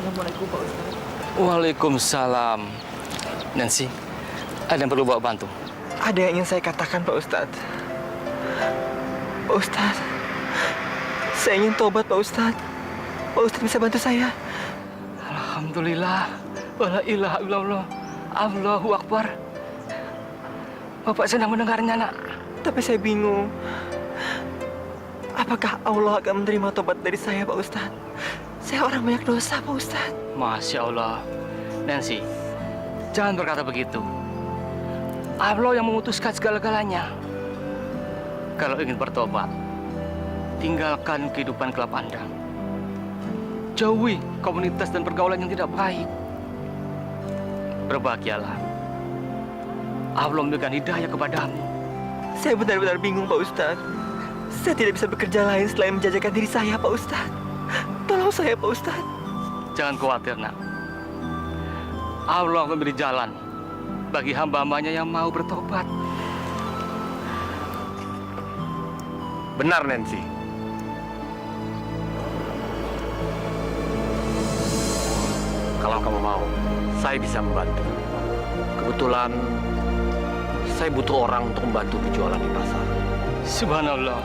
Assalamualaikum Pak Ustadz. Waalaikumsalam. Nancy, ada yang perlu Bapak bantu? Ada yang ingin saya katakan Pak Ustadz. Pak Ustadz, saya ingin tobat Pak Ustadz. Pak Ustadz bisa bantu saya? Alhamdulillah. Wala ilaha illallah. Allahu Akbar. Bapak senang mendengarnya, nak. Tapi saya bingung. Apakah Allah akan menerima tobat dari saya Pak Ustadz? Saya orang banyak dosa Pak Ustadz. Masya Allah. Nancy, jangan berkata begitu. Allah yang memutuskan segala-galanya. Kalau ingin bertobat, tinggalkan kehidupan gelap Anda. Jauhi komunitas dan pergaulan yang tidak baik. Berbahagialah. Allah memberikan hidayah kepadamu. Saya benar-benar bingung Pak Ustadz. Saya tidak bisa bekerja lain selain menjajakan diri saya Pak Ustadz. Tolong saya Pak Ustadz. Jangan khawatir, nak. Allah memberi jalan bagi hamba-hambanya yang mau bertobat. Benar, Nancy. Kalau kamu mau, saya bisa membantu. Kebetulan, saya butuh orang untuk membantu berjualan di pasar. Subhanallah.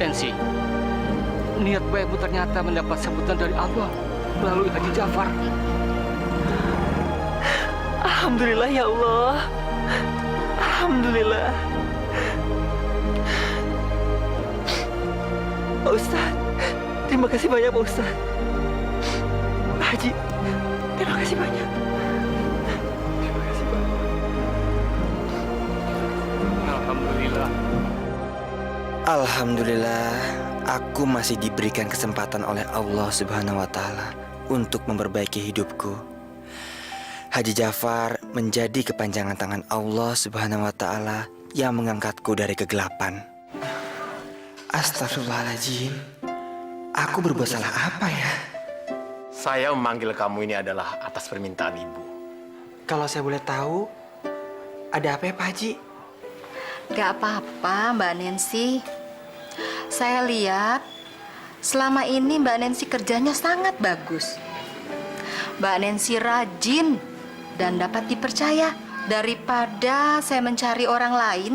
Nancy, niat baikmu ternyata mendapat sambutan dari Allah melalui Haji Jafar. Alhamdulillah ya Allah. Alhamdulillah. Pak Ustadz, terima kasih banyak Pak Ustadz. Pak Haji, terima kasih banyak. Terima kasih banyak. Alhamdulillah. Alhamdulillah, aku masih diberikan kesempatan oleh Allah Subhanahu wa Ta'ala untuk memperbaiki hidupku. Haji Jafar menjadi kepanjangan tangan Allah Subhanahu wa Ta'ala yang mengangkatku dari kegelapan. Astagfirullahaladzim, aku berbuat salah apa ya? Saya memanggil kamu ini adalah atas permintaan ibu. Kalau saya boleh tahu, ada apa ya Pak Haji? Gak apa-apa, Mbak Nancy. Saya lihat selama ini Mbak Nancy kerjanya sangat bagus. Mbak Nancy rajin dan dapat dipercaya. Daripada saya mencari orang lain,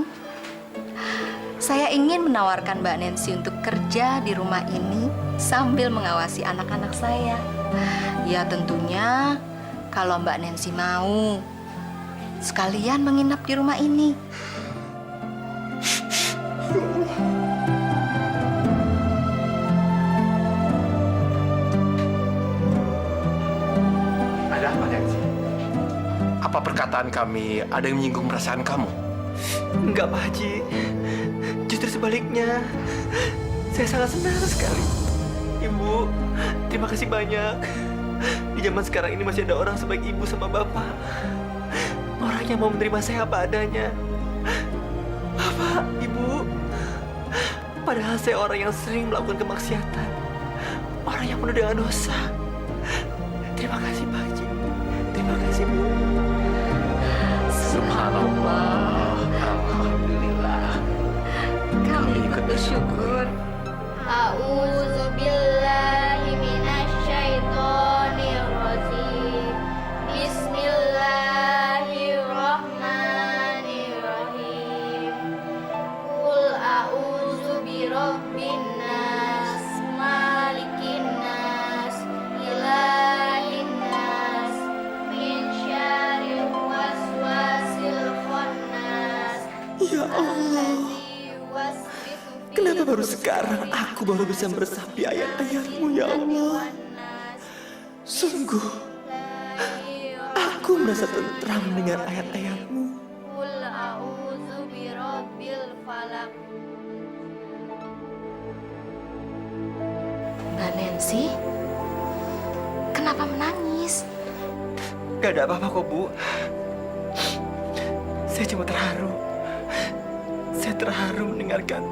saya ingin menawarkan Mbak Nancy untuk kerja di rumah ini sambil mengawasi anak-anak saya. Ya tentunya kalau Mbak Nancy mau, sekalian menginap di rumah ini. Ada apa, Nancy? Apa perkataan kami ada yang menyinggung perasaan kamu? Enggak, Pak Haji. Justru sebaliknya. Saya sangat senang sekali. Ibu, terima kasih banyak. Di zaman sekarang ini masih ada orang sebaik ibu sama bapak. Orang yang mau menerima saya apa adanya. Bapak, ibu. Padahal saya orang yang sering melakukan kemaksiatan. Orang yang penuh dengan dosa. Terima kasih, Pak Haji. Terima kasih, Bu. Subhanallah. Alhamdulillah. Kami ikut bersyukur. A'udzubillahi minasyaitonir rajim. Bismillahirrahmanirrahim. Qul a'udzu birabbin nas, malikin nas, ilahin nas, min syarril waswasil khannas. Ya Allah, kenapa baru sekarang aku baru bisa meresapi ayat-ayat-Mu, ya Allah? Sungguh, aku merasa tentram dengan ayat-ayat-Mu. Qul a'udzu birabbil falaq. Mbak Nancy, kenapa menangis? Gak ada apa-apa kok, Bu. Saya cuma terharu. Saya terharu mendengarkan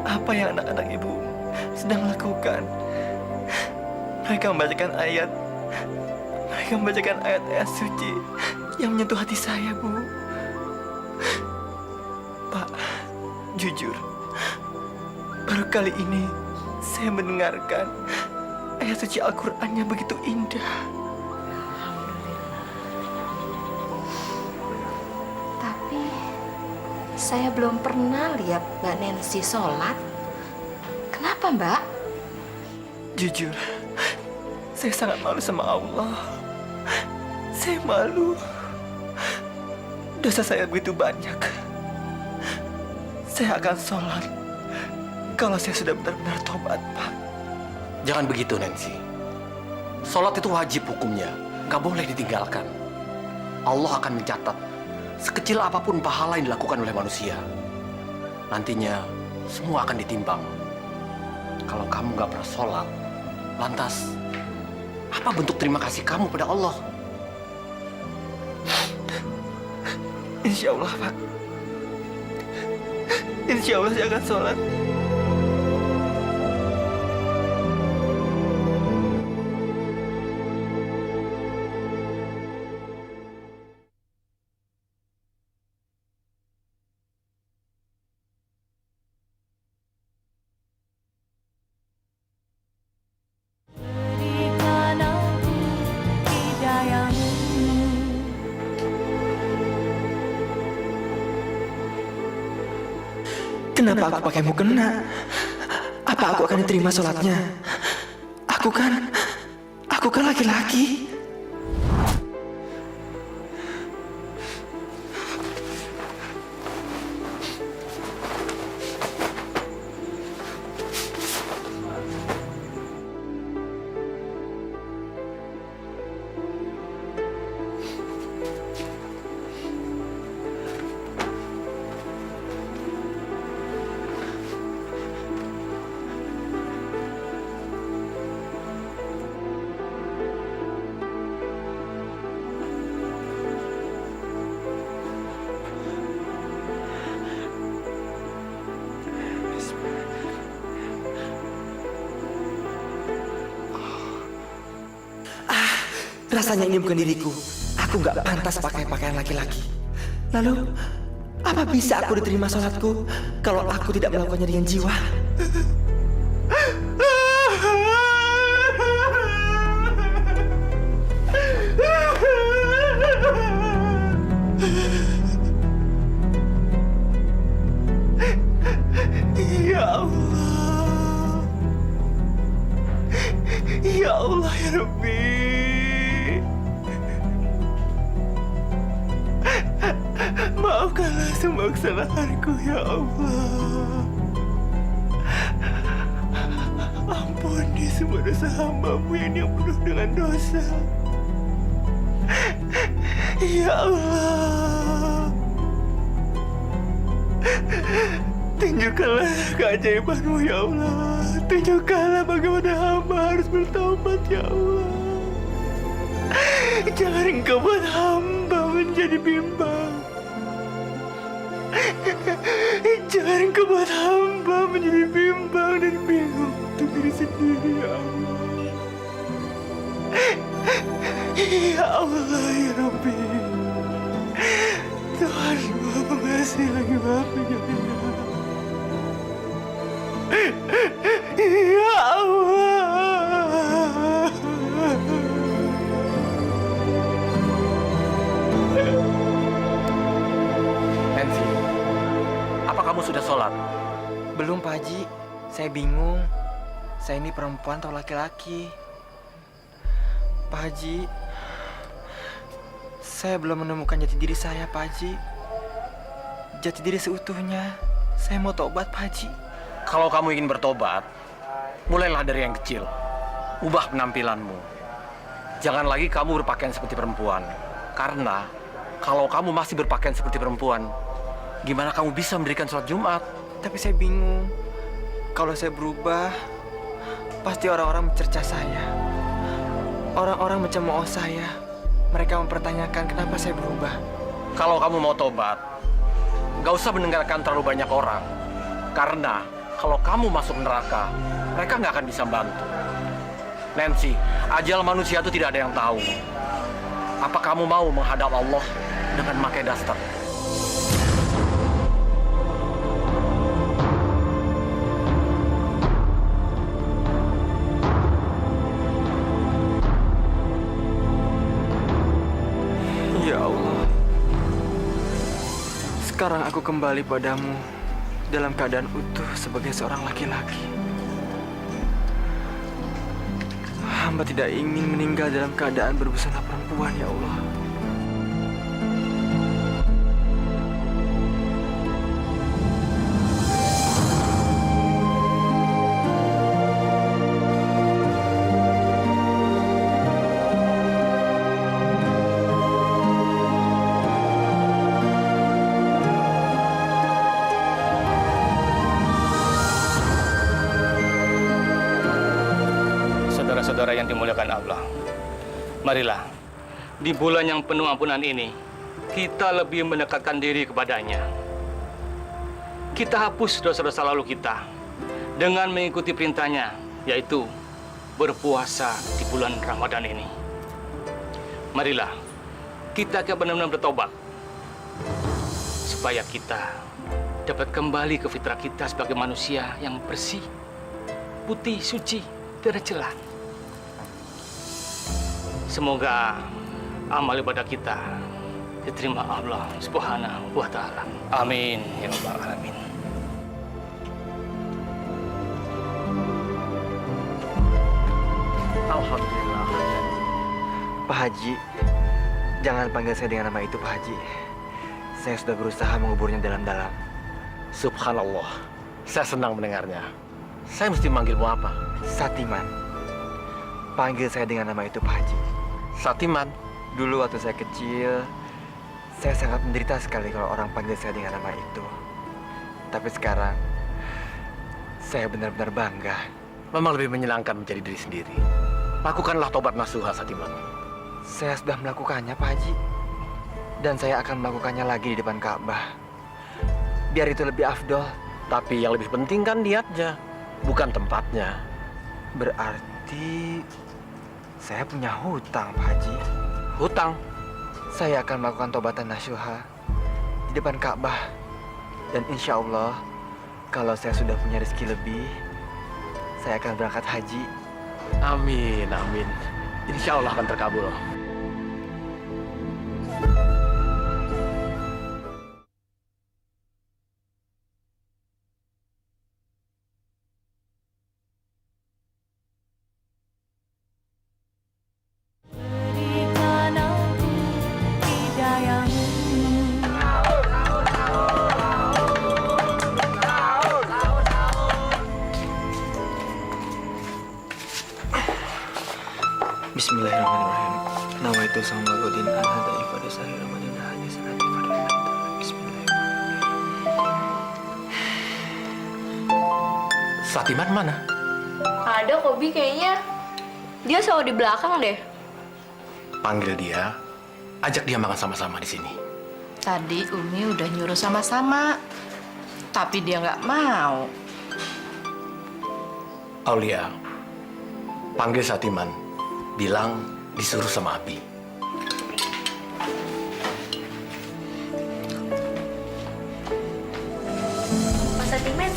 apa yang anak-anak Ibu sedang lakukan. Mereka membacakan ayat. Mereka membacakan ayat-ayat suci yang menyentuh hati saya, Bu. Pak, jujur, baru kali ini saya mendengarkan ayat suci Al-Quran yang begitu indah. Tapi saya belum pernah lihat Mbak Nancy sholat. Kenapa, Mbak? Jujur, saya sangat malu sama Allah. Saya malu. Dosa saya begitu banyak. Saya akan sholat kalau saya sudah benar-benar tobat, Pak. Jangan begitu, Nancy. Sholat itu wajib hukumnya. Gak boleh ditinggalkan. Allah akan mencatat sekecil apapun pahala yang dilakukan oleh manusia. Nantinya semua akan ditimbang. Kalau kamu gak pernah sholat, lantas apa bentuk terima kasih kamu pada Allah? Insya Allah, Pak. Insya Allah saya akan sholat. Kenapa aku pakai mukena? Apa aku akan diterima sholatnya? Aku kan laki-laki. Rasanya ini bukan diriku. Aku nggak pantas pakai pakaian laki-laki. Lalu, apa bisa aku diterima sholatku kalau aku tidak melakukannya dengan jiwa? Ya Allah. Ya Allah, ya Rabbi. Maafkanlah semua kesalahanku, ya Allah. Ampuni semua dosa hamba-Mu yang penuh dengan dosa. Ya Allah, tunjukkanlah keajaiban-Mu, ya Allah. Tunjukkanlah bagaimana hamba harus bertobat, ya Allah. Jangan Engkau buat hamba menjadi bimbang. Jangan Engkau buat hamba menjadi bimbang dan bingung untuk diri sendiri, ya Allah. Ya Allah, ya Rabbi. Tuhan Maha Pengasih lagi Maha Penyayang. Ya Allah. Nancy, apa kamu sudah sholat? Belum, Pak Haji. Saya bingung. Saya ini perempuan atau laki-laki? Pak Haji, saya belum menemukan jati diri saya, Pak Haji. Jati diri seutuhnya. Saya mau tobat, Pak Haji. Kalau kamu ingin bertobat, mulailah dari yang kecil. Ubah penampilanmu. Jangan lagi kamu berpakaian seperti perempuan. Karena kalau kamu masih berpakaian seperti perempuan, gimana kamu bisa mendirikan sholat Jumat? Tapi saya bingung. Kalau saya berubah, pasti orang-orang mencerca saya. Orang-orang mencemooh saya. Mereka mempertanyakan kenapa saya berubah. Kalau kamu mau tobat, gak usah mendengarkan terlalu banyak orang. Karena kalau kamu masuk neraka, mereka nggak akan bisa bantu. Nancy, ajal manusia itu tidak ada yang tahu. Apa kamu mau menghadap Allah dengan pakai daster? Ya Allah, sekarang aku kembali padamu dalam keadaan utuh sebagai seorang laki-laki. Hamba tidak ingin meninggal dalam keadaan berbusana perempuan, ya Allah. Saudara yang dimuliakan Allah, marilah di bulan yang penuh ampunan ini kita lebih mendekatkan diri kepadanya. Kita hapus dosa-dosa lalu kita dengan mengikuti perintahnya, yaitu berpuasa di bulan Ramadan ini. Marilah kita benar-benar bertobat supaya kita dapat kembali ke fitrah kita sebagai manusia yang bersih, putih, suci, tidak ada celah. Semoga amal ibadah kita diterima Allah Subhanahu wa Ta'ala. Amin ya Rabbal Alamin. Alhamdulillah. Pak Haji, jangan panggil saya dengan nama itu, Pak Haji. Saya sudah berusaha menguburnya dalam-dalam. Subhanallah, saya senang mendengarnya. Saya mesti manggilmu apa? Satiman. Panggil saya dengan nama itu, Pak Haji. Satiman? Dulu waktu saya kecil, saya sangat menderita sekali kalau orang panggil saya dengan nama itu. Tapi sekarang, saya benar-benar bangga. Memang lebih menyenangkan menjadi diri sendiri. Lakukanlah tobat nasuha, Satiman. Saya sudah melakukannya, Pak Haji. Dan saya akan melakukannya lagi di depan Ka'bah. Biar itu lebih afdol. Tapi yang lebih penting kan niatnya, bukan tempatnya. Berarti saya punya hutang, Pak Haji. Hutang? Saya akan melakukan tobatan nasuha di depan Ka'bah. Dan insya Allah, kalau saya sudah punya rezeki lebih, saya akan berangkat haji. Amin, amin. Insya Allah akan terkabul. Bismillahirrahmanirrahim. Nawaitu sama godin al-hada ifadah sahih Ramadan hadis salati ifadah. Bismillahirrahmanirrahim. Satiman mana? Ada Kobi kayaknya. Dia selalu di belakang deh. Panggil dia, ajak dia makan sama-sama di sini. Tadi Umi udah nyuruh sama-sama, tapi dia nggak mau. Aulia, panggil Satiman, bilang disuruh sama Abi. Mas Satiman,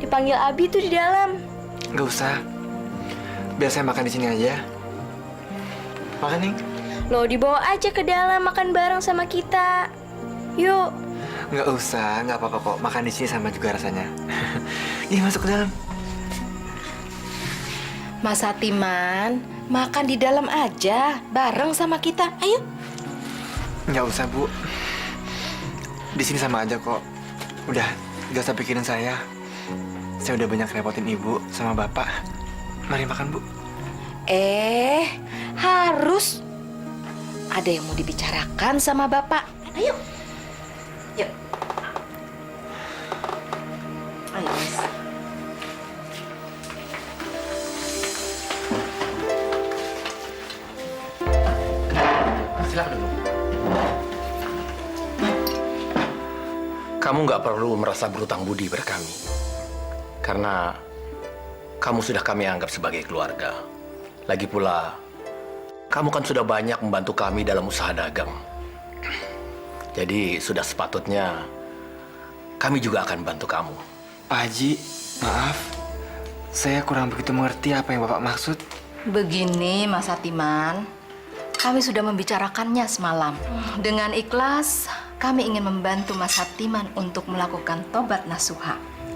dipanggil Abi tuh di dalam. Nggak usah. Biar saya makan di sini aja. Makan, Ning. Loh, dibawa aja ke dalam makan bareng sama kita. Yuk. Nggak usah, nggak apa-apa kok. Makan di sini sama juga rasanya. Ih, masuk ke dalam. Mas Satiman, makan di dalam aja, bareng sama kita. Ayo. Nggak usah, Bu. Di sini sama aja kok. Udah, nggak usah pikirin saya. Saya udah banyak repotin Ibu sama Bapak. Mari makan, Bu. Harus ada yang mau dibicarakan sama Bapak. Ayo. Yuk. Ayo, Mas. Silakan dulu. Kamu nggak perlu merasa berutang budi pada kami. Karena kamu sudah kami anggap sebagai keluarga. Lagi pula, kamu kan sudah banyak membantu kami dalam usaha dagang. Jadi sudah sepatutnya kami juga akan bantu kamu. Pak Haji, maaf. Saya kurang begitu mengerti apa yang Bapak maksud. Begini, Mas Satiman. Kami sudah membicarakannya semalam. Dengan ikhlas, kami ingin membantu Mas Satiman untuk melakukan tobat nasuha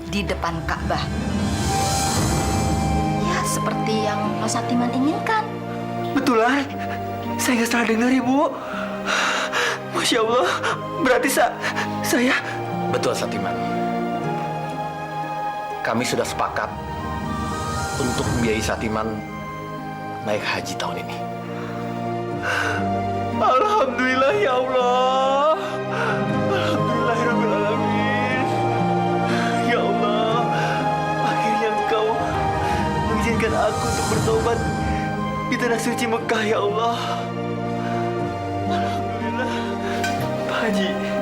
di depan Ka'bah. Ya, seperti yang Mas Satiman inginkan. Betulan? Saya nggak salah dengar, Ibu. Masya Allah, berarti saya... Betul, Satiman. Kami sudah sepakat untuk membiayai Satiman naik haji tahun ini. Alhamdulillah ya Allah. Alhamdulillahirrahmanirrahim. Ya Allah, akhirnya Engkau mengizinkan aku untuk bertobat di tanah suci Mekah, ya Allah. Alhamdulillah. Pak Haji.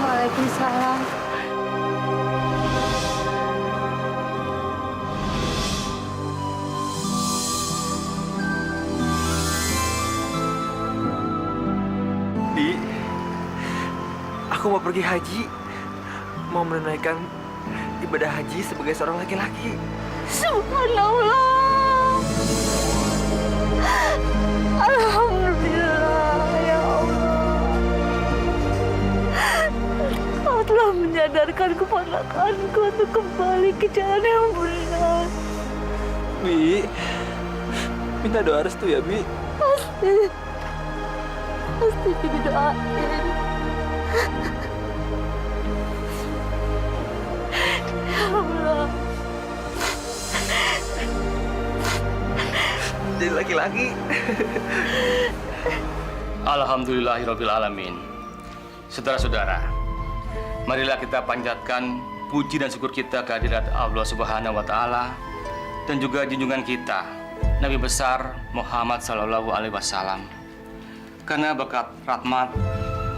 Waalaikumsalam. Di, aku mau pergi haji. Mau menunaikan ibadah haji sebagai seorang laki-laki. Subhanallah. Alhamdulillah ya Allah. Kau telah menyadarkan keponakanku untuk kembali ke jalan yang benar. Bi, minta doa restu ya, Bi. Pasti didoain. Ya Allah. Jadi laki-laki. Alhamdulillahirrahmanirrahim. Saudara-saudara, marilah kita panjatkan puji dan syukur kita kehadirat Allah Subhanahu wa Ta'ala dan juga junjungan kita, Nabi besar Muhammad Sallallahu Alaihi Wasallam. Karena berkat rahmat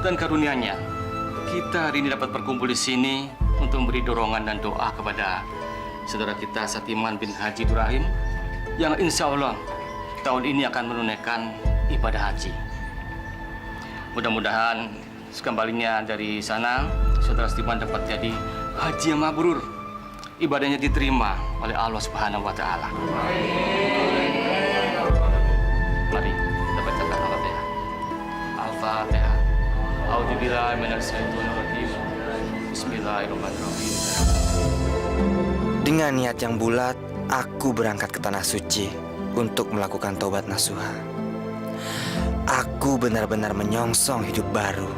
dan karunia-Nya, kita hari ini dapat berkumpul di sini untuk memberi dorongan dan doa kepada saudara kita Satiman bin Haji Durahim yang insya Allah tahun ini akan menunaikan ibadah haji. Mudah-mudahan sekembalinya dari sana, saudara Satiman dapat jadi haji yang mabrur. Ibadahnya diterima oleh Allah Subhanahu wa Ta'ala. Mari kita bacakan Al-Fatihah. Al-Fatihah. A'udzubillahi minasyaitonir rajim. Bismillahirrahmanirrahim. Dengan niat yang bulat, aku berangkat ke Tanah Suci untuk melakukan taubat nasuha. Aku benar-benar menyongsong hidup baru.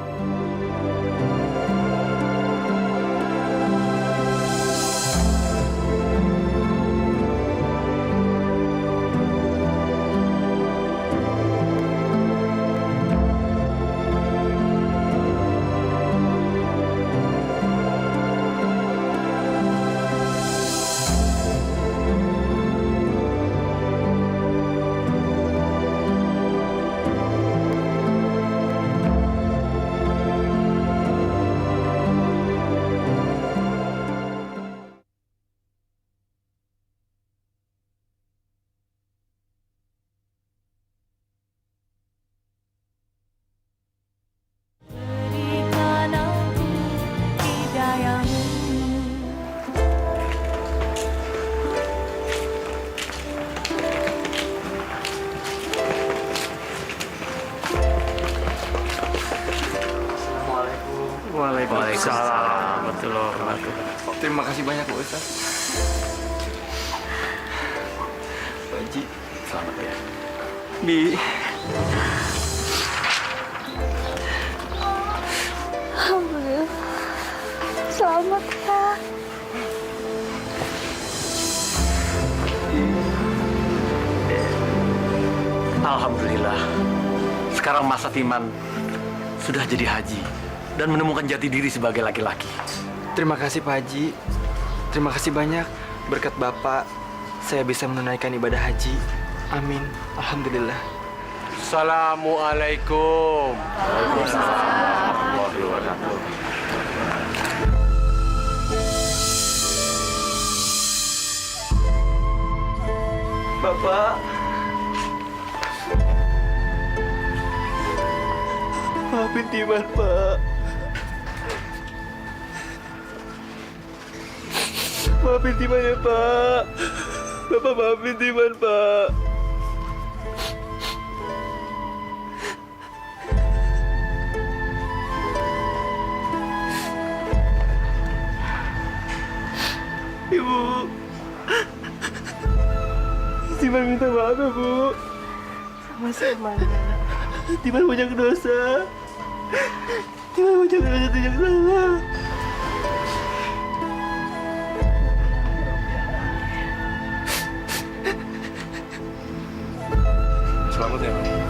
Waalaikumsalam warahmatullahi wabarakatuh. Terima kasih banyak Pak Ustaz. Pak Haji, selamat ya. Bi, Alhamdulillah. Selamat ya. alhamdulillah. Sekarang Mas Satiman sudah jadi haji dan menemukan jati diri sebagai laki-laki. Terima kasih Pak Haji. Terima kasih banyak. Berkat Bapak, saya bisa menunaikan ibadah haji. Amin. Alhamdulillah. Assalamualaikum. Waalaikumsalam warahmatullahi wabarakatuh. Bapak. Maafin Timan, Pak. Maafin Timan ya, Pak. Bapak maafin Timan, Pak. Ibu. Timan minta maaf ya, Bu. Sama-sama. Timan banyak dosa. Timan banyak dosa tidak salah. Selamat ya, Pak.